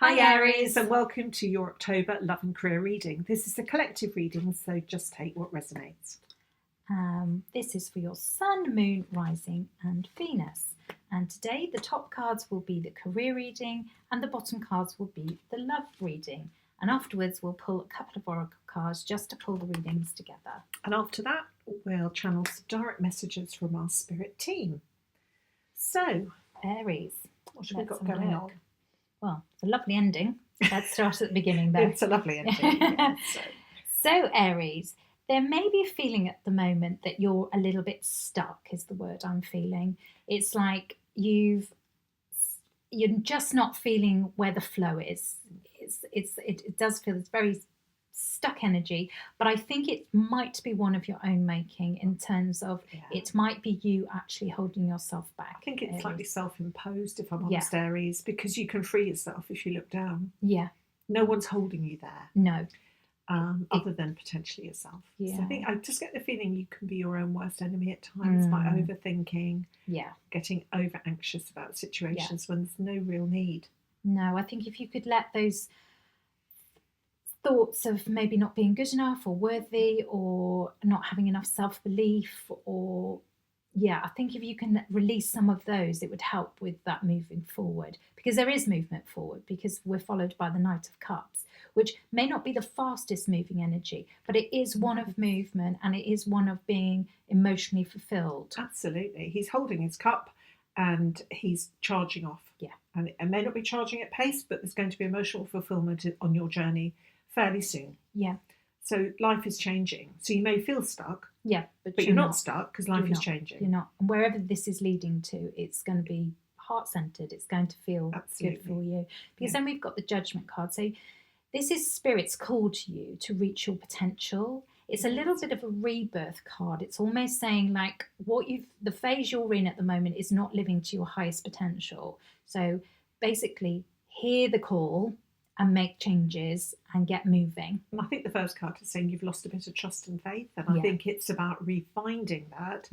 Hi Aries, and welcome to your October Love and Career reading. This is a collective reading, so just take what resonates. This is for your Sun, Moon, Rising and Venus. And today the top cards will be the career reading and the bottom cards will be the love reading. And afterwards we'll pull a couple of oracle cards just to pull the readings together. And after that, we'll channel some direct messages from our spirit team. So, Aries, what have we got going on? Well, it's a lovely ending. Let's start at the beginning though. It's a lovely ending. Yeah, So Aries, there may be a feeling at the moment that you're a little bit stuck is the word I'm feeling. It's like you're just not feeling where the flow is. It does feel it's very stuck energy, but I think it might be one of your own making in terms of it might be you actually holding yourself back. I think it's Aries. slightly self-imposed, if I'm honest, Aries, because you can free yourself if you look down. Yeah. No one's holding you there. No. Other than potentially yourself. Yeah. So I just get the feeling you can be your own worst enemy at times by overthinking, getting over anxious about situations when there's no real need. No, I think if you could let those thoughts of maybe not being good enough or worthy or not having enough self-belief or I think if you can release some of those, it would help with that moving forward, because there is movement forward, because we're followed by the Knight of Cups, which may not be the fastest moving energy, but it is one of movement and it is one of being emotionally fulfilled. Absolutely. He's holding his cup and he's charging off. Yeah. And it may not be charging at pace, but there's going to be emotional fulfillment on your journey fairly soon. Yeah. So life is changing. So you may feel stuck. Yeah. But you're not stuck because life is changing. You're not. And wherever this is leading to, it's going to be heart-centered. It's going to feel good for you. Because then we've got the Judgment card. So this is Spirit's call to you to reach your potential. It's a little bit of a rebirth card. It's almost saying like the phase you're in at the moment is not living to your highest potential. So basically hear the call and make changes and get moving. And I think the first card is saying you've lost a bit of trust and faith, and I think it's about refinding that,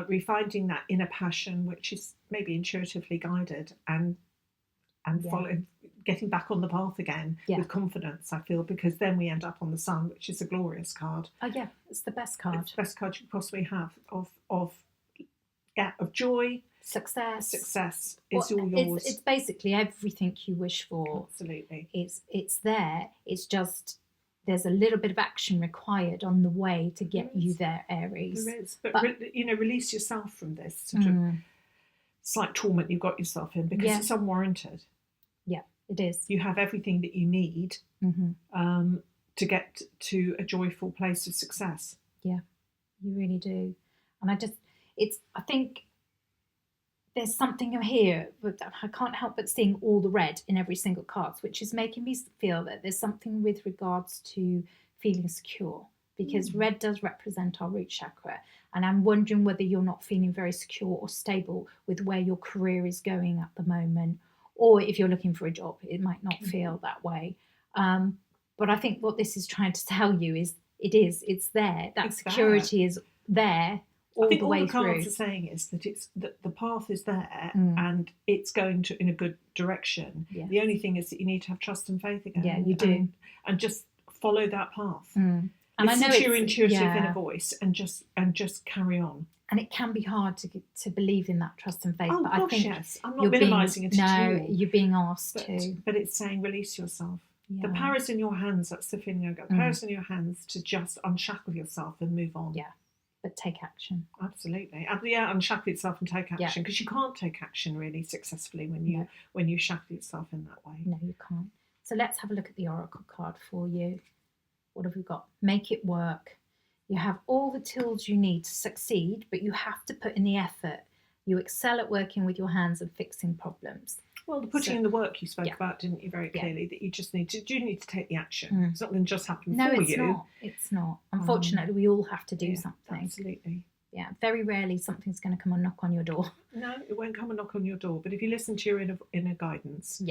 refinding that inner passion, which is maybe intuitively guided, and following, getting back on the path again with confidence, I feel, because then we end up on the Sun, which is a glorious card. Oh yeah, it's the best card. It's the best card you could possibly have of joy. Success is all yours. It's basically everything you wish for. Absolutely. It's there. It's just there's a little bit of action required on the way to get you there, Aries. There is. But release yourself from this sort of slight torment you've got yourself in, because it's unwarranted. Yeah, it is. You have everything that you need to get to a joyful place of success. Yeah, you really do. And I think there's something here, but I can't help but seeing all the red in every single card, which is making me feel that there's something with regards to feeling secure, because red does represent our root chakra. And I'm wondering whether you're not feeling very secure or stable with where your career is going at the moment, or if you're looking for a job, it might not feel that way. But I think what this is trying to tell you is it's there. That security is there. I think all the cards are saying is that the path is there and it's going in a good direction. Yeah. The only thing is that you need to have trust and faith again. Yeah, you do. And just follow that path. And listen to your intuitive inner voice and just carry on. And it can be hard to believe in that trust and faith. Oh, but I think yes. I'm not minimising it at all. No, you're being asked to. But it's saying release yourself. Yeah. The power is in your hands. That's the feeling I got. The power is in your hands to just unshackle yourself and move on. Yeah. But take action. Absolutely. Unshackle yourself and take action, because you can't take action really successfully when you shackle yourself in that way. No, you can't. So let's have a look at the oracle card for you. What have we got? Make it work. You have all the tools you need to succeed, but you have to put in the effort. You excel at working with your hands and fixing problems. Well, the putting in the work you spoke about, didn't you, very clearly, that you just need to take the action. It's not going to just happen for you. No, it's not. Unfortunately, we all have to do something. Absolutely. Yeah, very rarely something's going to come and knock on your door. No, it won't come and knock on your door. But if you listen to your inner guidance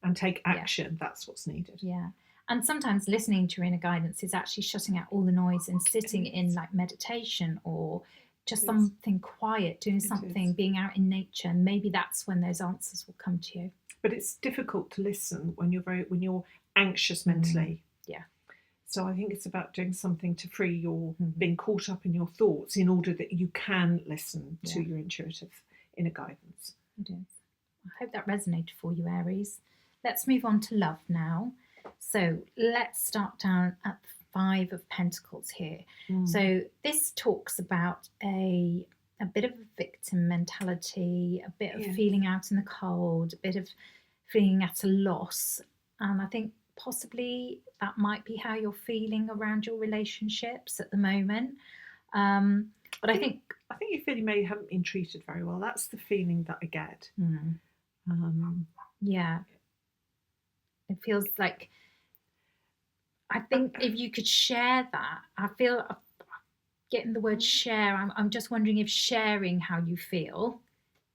and take action, that's what's needed. Yeah. And sometimes listening to your inner guidance is actually shutting out all the noise and sitting in like meditation or just something quiet, doing something, being out in nature, and maybe that's when those answers will come to you. but it's difficult to listen when you're anxious mentally. Yeah. So I think it's about doing something to free your being caught up in your thoughts in order that you can listen to your intuitive inner guidance. It is. I hope that resonated for you, Aries. Let's move on to love now. So let's start down at the 5 of Pentacles here. So this talks about a bit of a victim mentality, a bit of feeling out in the cold, a bit of feeling at a loss. And I think possibly that might be how you're feeling around your relationships at the moment. But I think you feel you haven't been treated very well. That's the feeling that I get. Yeah. It feels like, I think if you could share that, I feel getting the word share, I'm just wondering if sharing how you feel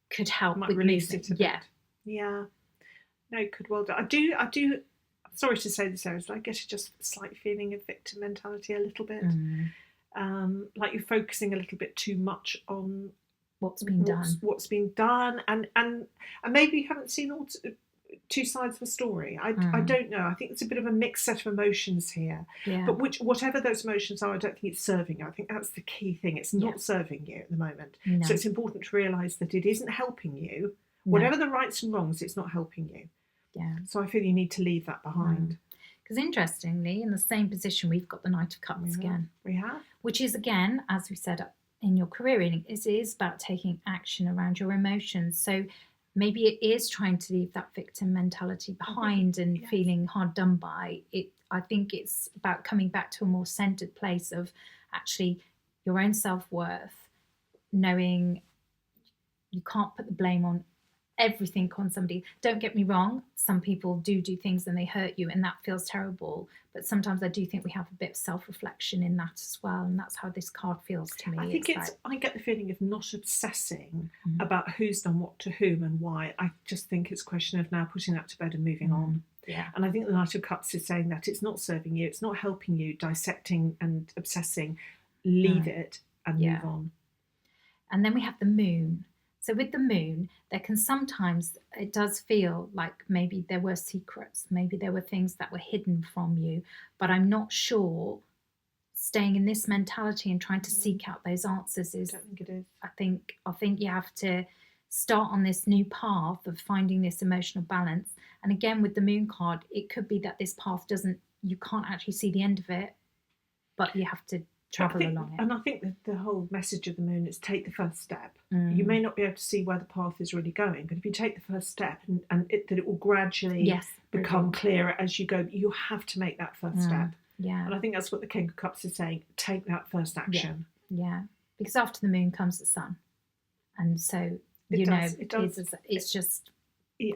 could help might with release movement. it a bit. Yeah. No, could well do. I do. I'm sorry to say this, Aries, but I guess it's just a slight feeling of victim mentality a little bit. Like you're focusing a little bit too much on what's been done, and maybe you haven't seen all two sides of a story. I don't know. I think it's a bit of a mixed set of emotions here. But whatever those emotions are, I don't think it's serving you. I think that's the key thing. It's not serving you at the moment. So it's important to realise that it isn't helping you. Whatever the rights and wrongs, it's not helping you. So I feel you need to leave that behind. Because interestingly, in the same position, we've got the Knight of Cups again. We have. Which is, again, as we said in your career reading, it is about taking action around your emotions. So maybe it is trying to leave that victim mentality behind and feeling hard done by. I think it's about coming back to a more centered place of actually your own self-worth, knowing you can't put the blame on everything on somebody. Don't get me wrong, some people do things and they hurt you and that feels terrible, but sometimes I do think we have a bit of self-reflection in that as well, and that's how this card feels to me. I think I get the feeling of not obsessing about who's done what to whom and why. I just think it's a question of now putting that to bed and moving on. And I think the Knight of Cups is saying that it's not serving you, it's not helping you, dissecting and obsessing. Leave it and move on. And then we have the Moon. So with the Moon, there can sometimes, it does feel like maybe there were secrets, maybe there were things that were hidden from you, but I'm not sure staying in this mentality and trying to seek out those answers is. I don't think it is. I think you have to start on this new path of finding this emotional balance. And again, with the Moon card, it could be that this path you can't actually see the end of it, but you have to travel along it. And I think that the whole message of the Moon is take the first step. You may not be able to see where the path is really going, but if you take the first step and it will gradually become clearer as you go, you have to make that first step. And I think that's what the King of Cups is saying, take that first action. Because after the Moon comes the Sun, and so it's just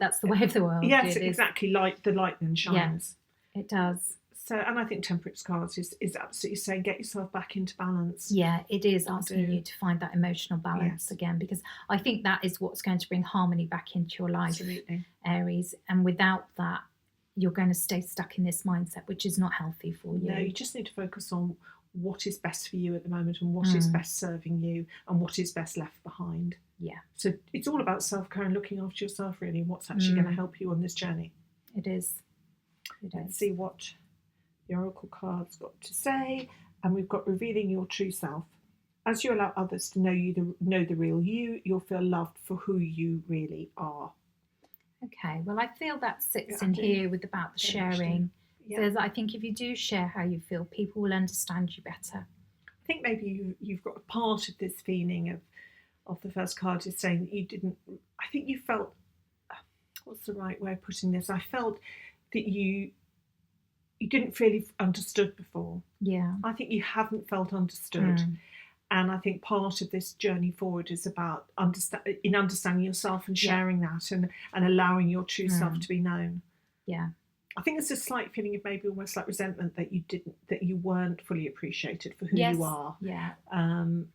that's the way of the world. Yes, exactly. Like the light then shines. It does. So, and I think Temperance cards is absolutely saying get yourself back into balance. Yeah, it is asking you to find that emotional balance again, because I think that is what's going to bring harmony back into your life, Aries. And without that, you're going to stay stuck in this mindset, which is not healthy for you. No, you just need to focus on what is best for you at the moment and what is best serving you and what is best left behind. So it's all about self-care and looking after yourself, really, and what's actually going to help you on this journey. It is. Let's see what the Oracle cards got to say. And we've got revealing your true self. As you allow others to know the real you, you'll feel loved for who you really are. Okay, well, I feel that sits in here with about the sharing. So I think if you do share how you feel, people will understand you better. I think maybe you've got a part of this feeling of the first card is saying that you didn't. I think you felt. What's the right way of putting this? I felt that you didn't feel understood before. I think you haven't felt understood. And I think part of this journey forward is about understanding yourself and sharing that and allowing your true self to be known. I think there's a slight feeling of maybe almost like resentment that you weren't fully appreciated for who you are.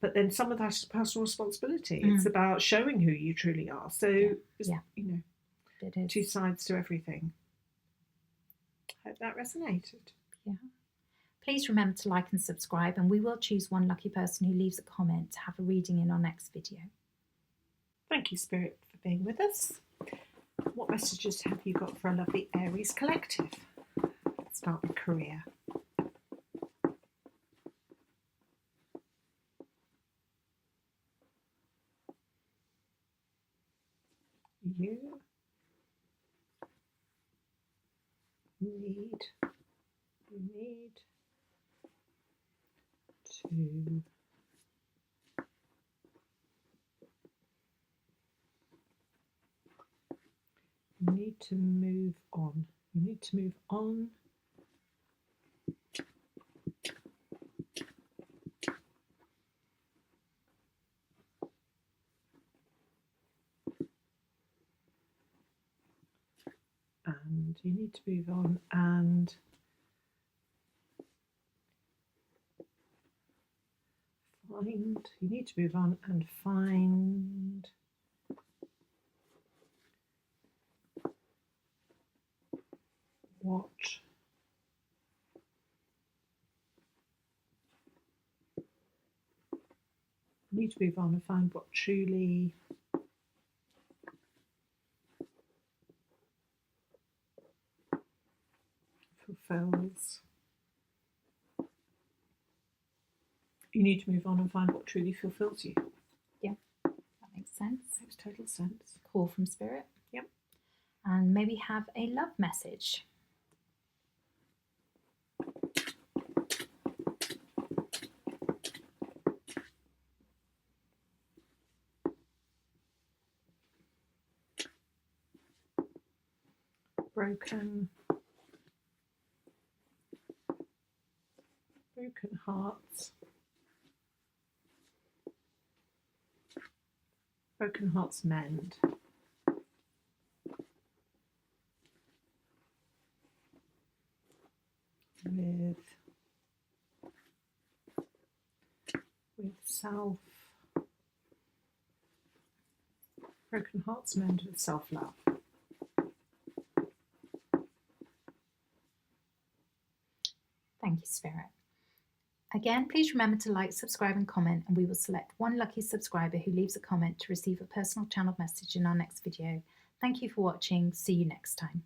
But then some of that is personal responsibility. It's about showing who you truly are. So you know, it is. Two sides to everything. Hope that resonated. Please remember to like and subscribe, and we will choose one lucky person who leaves a comment to have a reading in our next video. Thank you, Spirit, for being with us. What messages have you got for a lovely Aries collective? Let's start with career. You need to You need to move on. You need to move on. And you need to move on and you need to move on and find what truly fulfills. You need to move on and find what truly fulfills you. Yeah, that makes sense. Makes total sense. Call from spirit. Yep. And maybe have a love message. Broken hearts. Broken hearts mend. With self. Broken hearts mend with self-love. Thank you, Spirit. Again, please remember to like, subscribe and comment, and we will select one lucky subscriber who leaves a comment to receive a personal channel message in our next video. Thank you for watching. See you next time.